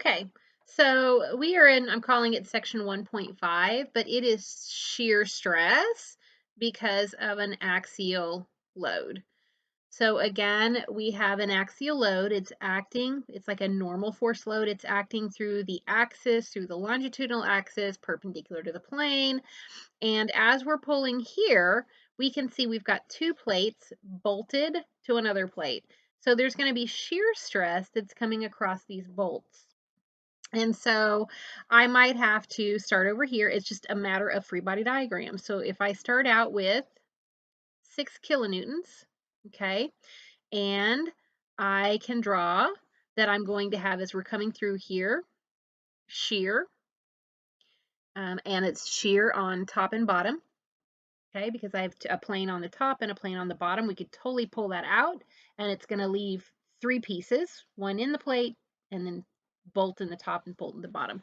Okay, so we are in, I'm calling it section 1.5, but it is shear stress because of an axial load. So again, we have an axial load. It's acting, it's like a normal force load. It's acting through the axis, through the longitudinal axis, perpendicular to the plane. And as we're pulling here, we can see we've got two plates bolted to another plate. So there's going to be shear stress that's coming across these bolts. And so I might have to start over here. It's just a matter of free body diagram. So if I start out with 6 kilonewtons, okay, and I can draw that I'm going to have as we're coming through here, shear, and it's shear on top and bottom, okay, because I have a plane on the top and a plane on the bottom. We could totally pull that out, and it's going to leave 3 pieces, one in the plate, and then bolt in the top and bolt in the bottom.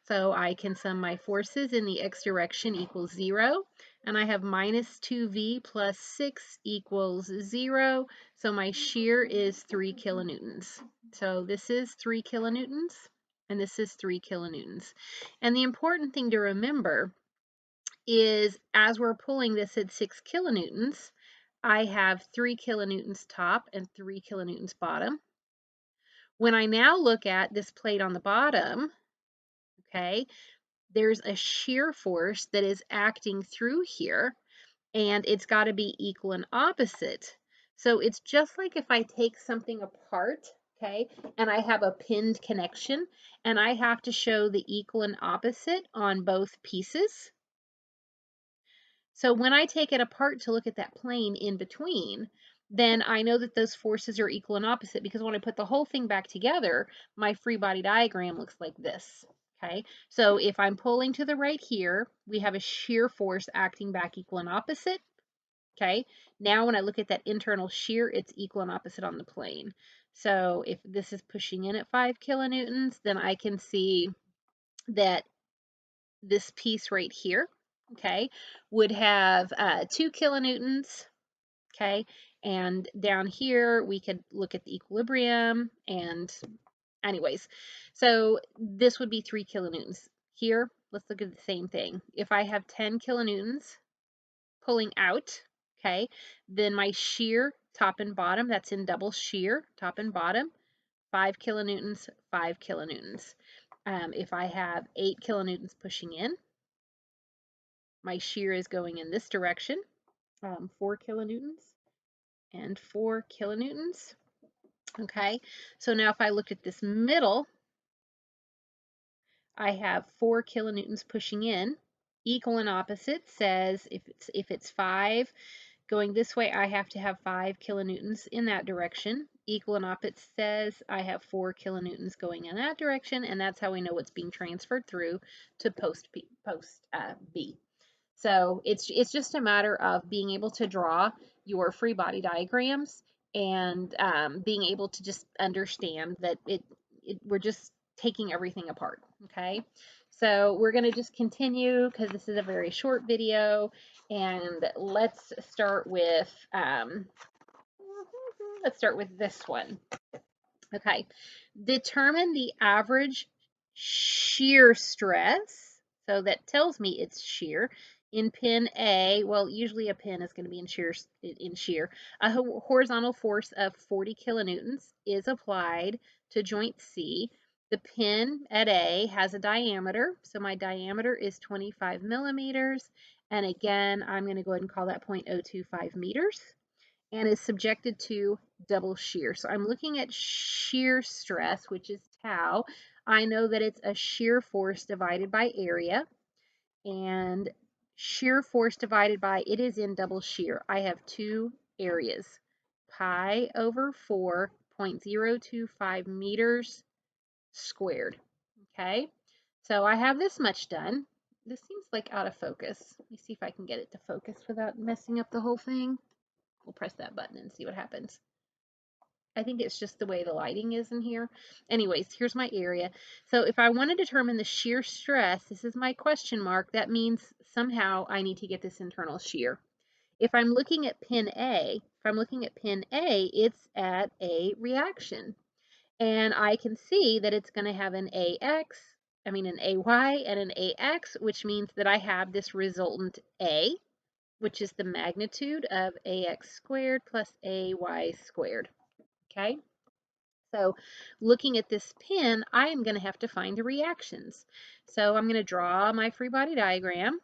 So I can sum my forces in the x direction equals 0, and I have minus 2v plus 6 equals 0. So my shear is 3 kilonewtons. So this is 3 kilonewtons, and this is 3 kilonewtons. And the important thing to remember is as we're pulling this at 6 kilonewtons, I have 3 kilonewtons top and 3 kilonewtons bottom. When I now look at this plate on the bottom, okay, there's a shear force that is acting through here, and it's got to be equal and opposite. So it's just like if I take something apart, okay, and I have a pinned connection, and I have to show the equal and opposite on both pieces. So when I take it apart to look at that plane in between, then I know that those forces are equal and opposite, because when I put the whole thing back together, my free body diagram looks like this. Okay, so if I'm pulling to the right here, we have a shear force acting back equal and opposite. Okay, now when I look at that internal shear, it's equal and opposite on the plane. So if this is pushing in at 5 kilonewtons, then I can see that this piece right here, okay, would have 2 kilonewtons, okay, and down here we could look at the equilibrium, and anyways, so this would be 3 kilonewtons. Here, let's look at the same thing. If I have 10 kilonewtons pulling out, okay, then my shear, top and bottom, that's in double shear, top and bottom, 5 kilonewtons, 5 kilonewtons. If I have 8 kilonewtons pushing in, my shear is going in this direction, 4 kilonewtons and 4 kilonewtons. Okay, so now if I look at this middle, I have 4 kilonewtons pushing in. Equal and opposite says if it's 5 going this way, I have to have 5 kilonewtons in that direction. Equal and opposite says I have 4 kilonewtons going in that direction, and that's how we know what's being transferred through to post B. So it's just a matter of being able to draw your free body diagrams, and being able to just understand that we're just taking everything apart, okay? So we're going to just continue because this is a very short video, and let's start with this one. Okay, determine the average shear stress. So that tells me it's shear in pin A. Well, usually a pin is going to be in shear. A horizontal force of 40 kilonewtons is applied to joint C. The pin at A has a diameter, so my diameter is 25 millimeters. And again, I'm going to go ahead and call that 0.025 meters, and is subjected to double shear. So I'm looking at shear stress, which is tau. I know that it's a shear force divided by area, and shear force divided by, it is in double shear. I have two areas, pi over 4.025 meters squared. Okay, so I have this much done. This seems like out of focus. Let me see if I can get it to focus without messing up the whole thing. We'll press that button and see what happens. I think it's just the way the lighting is in here. Anyways, here's my area. So if I want to determine the shear stress, this is my question mark. That means somehow I need to get this internal shear. If I'm looking at pin A, it's at a reaction. And I can see that it's going to have an AY and an AX, which means that I have this resultant A, which is the magnitude of AX squared plus AY squared. Okay? So looking at this pin, I am going to have to find the reactions. So I'm going to draw my free body diagram,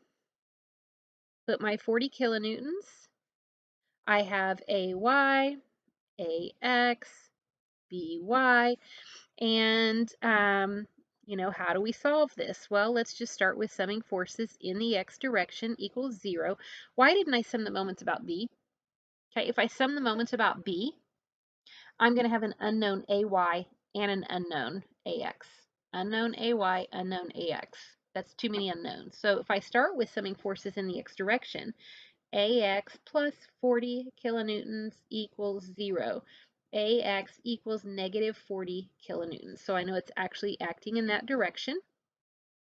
put my 40 kilonewtons. I have AY, AX, BY, and how do we solve this? Well, let's just start with summing forces in the x direction equals 0. Why didn't I sum the moments about B? Okay, if I sum the moments about B, I'm going to have an unknown AY and an unknown AX. Unknown AY, unknown AX. That's too many unknowns. So if I start with summing forces in the x direction, AX plus 40 kilonewtons equals 0. AX equals negative 40 kilonewtons. So I know it's actually acting in that direction.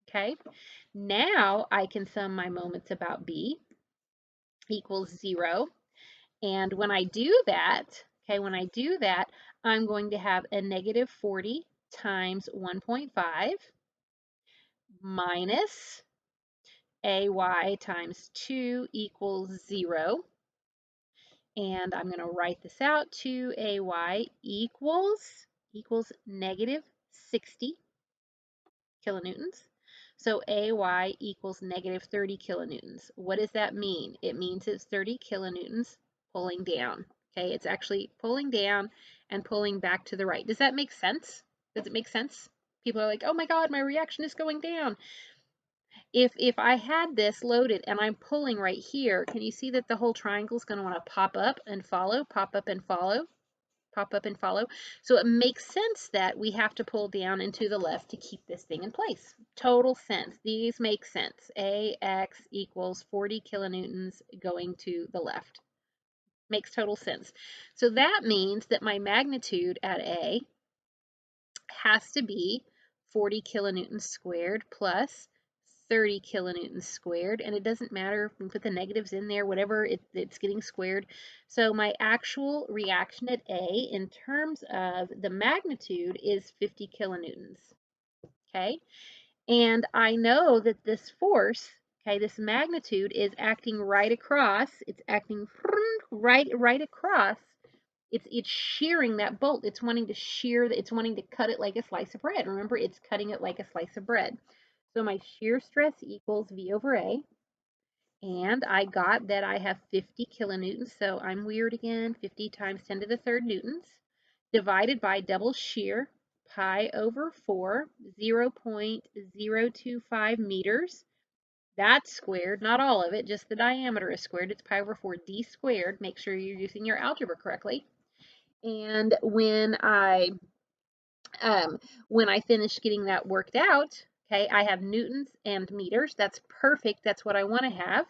Okay. Now I can sum my moments about B equals 0. And when I do that, I'm going to have a negative 40 times 1.5 minus AY times 2 equals 0. And I'm going to write this out. 2AY equals negative 60 kilonewtons. So AY equals negative 30 kilonewtons. What does that mean? It means it's 30 kilonewtons pulling down. Okay, it's actually pulling down and pulling back to the right. Does that make sense? Does it make sense? People are like, oh my God, my reaction is going down. If I had this loaded and I'm pulling right here, can you see that the whole triangle is going to want to pop up and follow, pop up and follow, pop up and follow? So it makes sense that we have to pull down and to the left to keep this thing in place. Total sense. These make sense. AX equals 40 kilonewtons going to the left. Makes total sense. So that means that my magnitude at A has to be 40 kilonewtons squared plus 30 kilonewtons squared, and it doesn't matter, we can put the negatives in there, whatever, it's getting squared. So my actual reaction at A in terms of the magnitude is 50 kilonewtons, okay? And I know that this force, okay, this magnitude is acting right across, it's acting right across. It's shearing that bolt. It's wanting to shear, it's wanting to cut it like a slice of bread. Remember, it's cutting it like a slice of bread. So my shear stress equals V over A. And I got that I have 50 kilonewtons. So I'm weird again. 50 times 10 to the third newtons divided by double shear, pi over 4, 0.025 meters. That's squared, not all of it, just the diameter is squared. It's pi over 4 d squared. Make sure you're using your algebra correctly. And when I finish getting that worked out, okay, I have newtons and meters. That's perfect. That's what I want to have.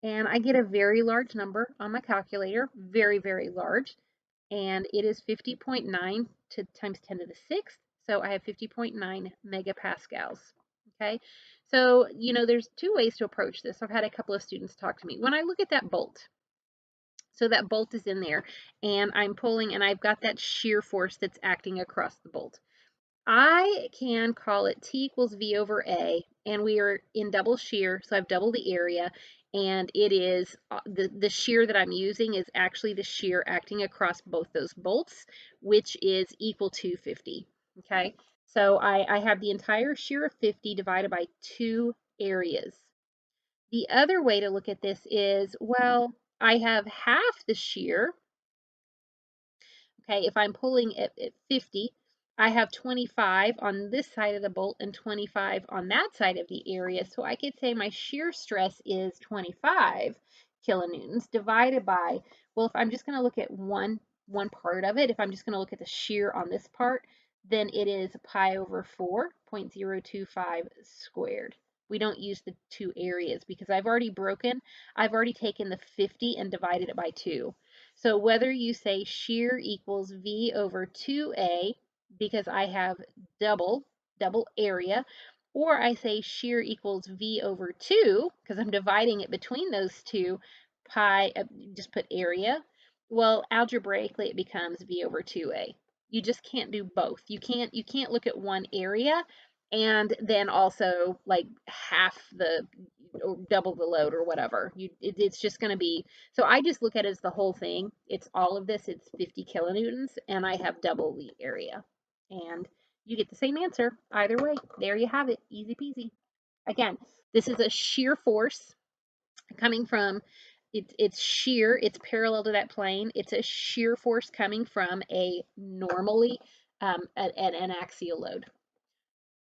And I get a very large number on my calculator, very, very large. And it is 50.9 times 10 to the 6th. So I have 50.9 megapascals. Okay. So, there's two ways to approach this. I've had a couple of students talk to me. When I look at that bolt, so that bolt is in there and I'm pulling and I've got that shear force that's acting across the bolt. I can call it T equals V over A, and we are in double shear, so I've doubled the area, and it is the shear that I'm using is actually the shear acting across both those bolts, which is equal to 50, okay? So I have the entire shear of 50 divided by 2 areas. The other way to look at this is, well, I have half the shear. Okay, if I'm pulling at 50, I have 25 on this side of the bolt and 25 on that side of the area. So I could say my shear stress is 25 kilonewtons divided by, well, if I'm just going to look at one part of it, if I'm just going to look at the shear on this part, then it is pi over 4.025 squared. We don't use the 2 areas because I've already taken the 50 and divided it by 2. So whether you say shear equals V over 2A, because I have double area, or I say shear equals V over 2, because I'm dividing it between those two, pi, just put area, well, algebraically it becomes V over 2A. You just can't do both. You can't look at one area and then also like half the or double the load or whatever. It's just going to be, so I just look at it as the whole thing. It's all of this. It's 50 kilonewtons and I have double the area. And you get the same answer either way. There you have it. Easy peasy. Again, this is a shear force coming from, it's shear, it's parallel to that plane. It's a shear force coming from a normally an axial load.